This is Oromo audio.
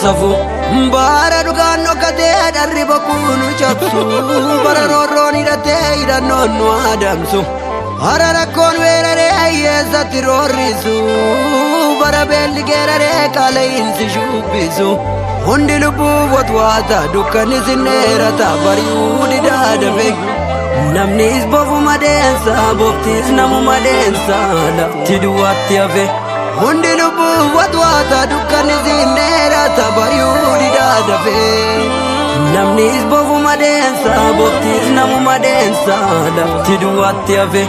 safu bara dugaan dhokatee dharri bokkuu nu cabsu bara roorroon hidhatee hidhannoon nu adamsu hara rakkoon weeraree hiyyeessatti roorrisu bara beelli geeraree qaala'insi shubbisu hundi lubbuu watwaata dukkanni sinneerata bari'uu didaa dafe namnis bofuma deensa boftis namuma deensa lafti duwwaatti hafe hundi lubbuu watwaata dukkanni sinneerata bari'uu didaa dafe namnis bofuma deensa boftis namuma deensa lafti duwwaatti hafe